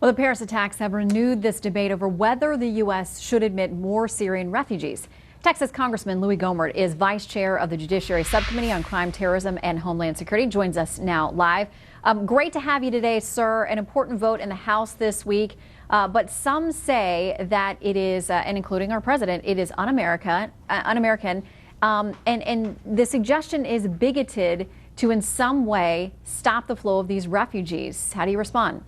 Well, the Paris attacks have renewed this debate over whether the U.S. should admit more Syrian refugees. Texas Congressman Louie Gohmert is vice chair of the Judiciary Subcommittee on Crime, Terrorism, and Homeland Security. Joins us now live. Great to have you today, sir. An important vote in the House this week. But some say that it is, and including our president, it is un-American. And the suggestion is bigoted to in some way stop the flow of these refugees. How do you respond?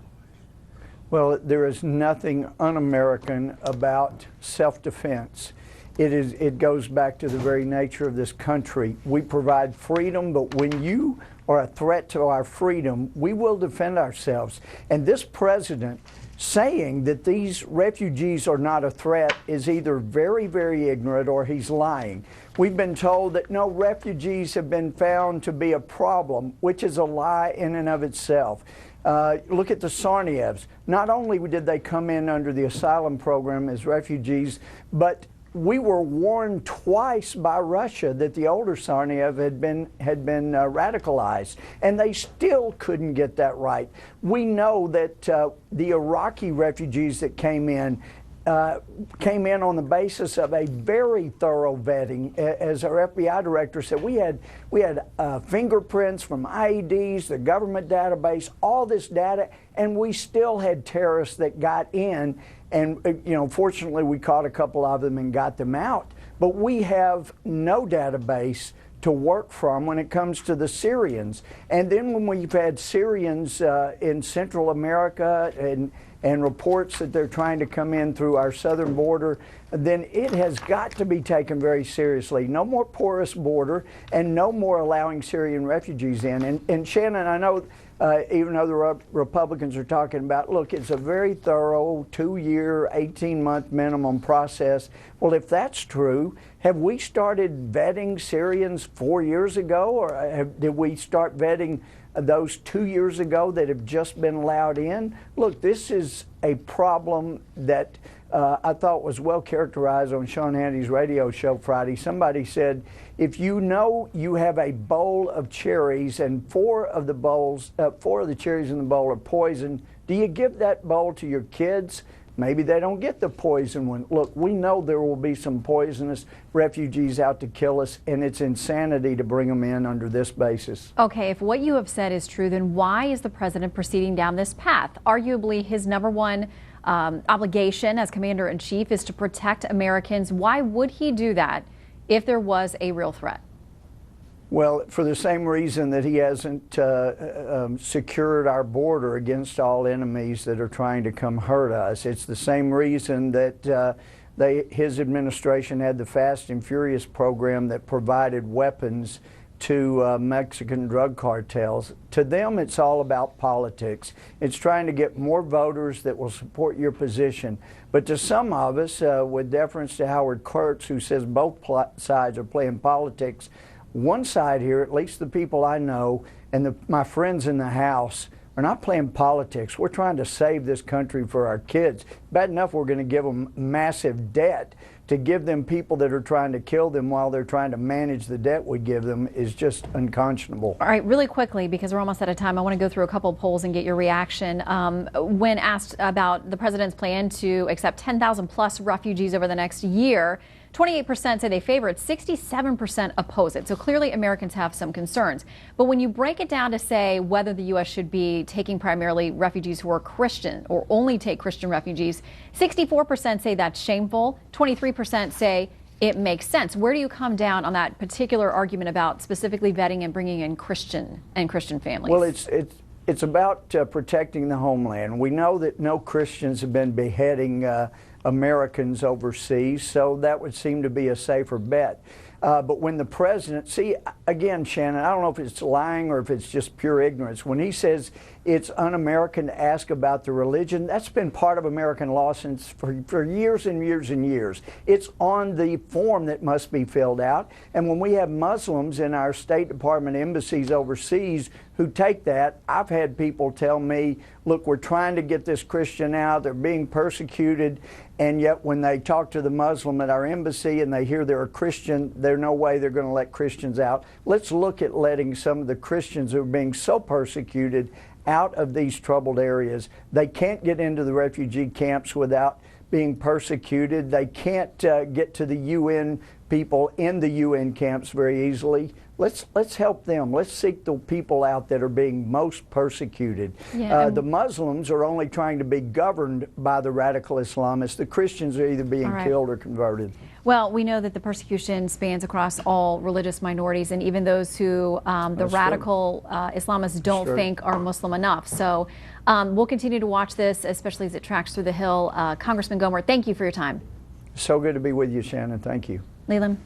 Well, there is nothing un-American about self-defense. It goes back to the very nature of this country. We provide freedom, but when you are a threat to our freedom, we will defend ourselves. And this president saying that these refugees are not a threat is either very, very ignorant or he's lying. We've been told that no refugees have been found to be a problem, which is a lie in and of itself. Look at the Tsarnaevs. Not only did they come in under the asylum program as refugees, but we were warned twice by Russia that the older Tsarnaev had been radicalized, and they still couldn't get that right. We know that the Iraqi refugees that came in on the basis of a very thorough vetting. As our FBI director said, we had fingerprints from IEDs, the government database, all this data, and we still had terrorists that got in. And, fortunately, we caught a couple of them and got them out. But we have no database to work from when it comes to the Syrians. And then when we've had Syrians in Central America and reports that they're trying to come in through our southern border, then it has got to be taken very seriously. No more porous border and no more allowing Syrian refugees in. And Shannon, I know even other Republicans are talking about, look, it's a very thorough 2-year, 18-month minimum process. Well, if that's true, have we started vetting Syrians 4 years ago, or did we start vetting those 2 years ago that have just been allowed in? Look, this is a problem that I thought was well characterized on Sean Hannity's radio show Friday. Somebody said, if you know you have a bowl of cherries and four of the cherries in the bowl are poison, do you give that bowl to your kids? Maybe they don't get the poison one. Look, we know there will be some poisonous refugees out to kill us, and it's insanity to bring them in under this basis. Okay, if what you have said is true, then why is the president proceeding down this path? Arguably, his number one obligation as commander-in-chief is to protect Americans. Why would he do that if there was a real threat? Well, for the same reason that he hasn't secured our border against all enemies that are trying to come hurt us. It's the same reason that his administration had the Fast and Furious program that provided weapons to Mexican drug cartels. To them, it's all about politics. It's trying to get more voters that will support your position. But to some of us, with deference to Howard Kurtz, who says both sides are playing politics, one side here, at least the people I know and my friends in the House, are not playing politics. We're trying to save this country for our kids. Bad enough we're going to give them massive debt. To give them people that are trying to kill them while they're trying to manage the debt we give them is just unconscionable. All right, really quickly, because we're almost out of time, I want to go through a couple of polls and get your reaction. When asked about the president's plan to accept 10,000 plus refugees over the next year, 28% say they favor it, 67% oppose it. So clearly Americans have some concerns. But when you break it down to say whether the U.S. should be taking primarily refugees who are Christian or only take Christian refugees, 64% say that's shameful, 23% say it makes sense. Where do you come down on that particular argument about specifically vetting and bringing in Christian families? Well, it's about protecting the homeland. We know that no Christians have been beheading Americans overseas, so that would seem to be a safer bet. But when the president, see, again, Shannon, I don't know if it's lying or if it's just pure ignorance. When he says it's un-American to ask about the religion, that's been part of American law since for years and years and years. It's on the form that must be filled out. And when we have Muslims in our State Department embassies overseas who take that, I've had people tell me, look, we're trying to get this Christian out, they're being persecuted, and yet when they talk to the Muslim at our embassy and they hear they're a Christian, there's no way they're going to let Christians out. Let's look at letting some of the Christians who are being so persecuted out of these troubled areas. They can't get into the refugee camps without being persecuted. They can't get to the UN people in the UN camps very easily. Let's help them. Let's seek the people out that are being most persecuted. Yeah, the Muslims are only trying to be governed by the radical Islamists. The Christians are either being killed or converted. Well, we know that the persecution spans across all religious minorities, and even those who the radical Islamists don't think are Muslim enough. So we'll continue to watch this, especially as it tracks through the Hill. Congressman Gohmert, thank you for your time. So good to be with you, Shannon. Thank you. Leland.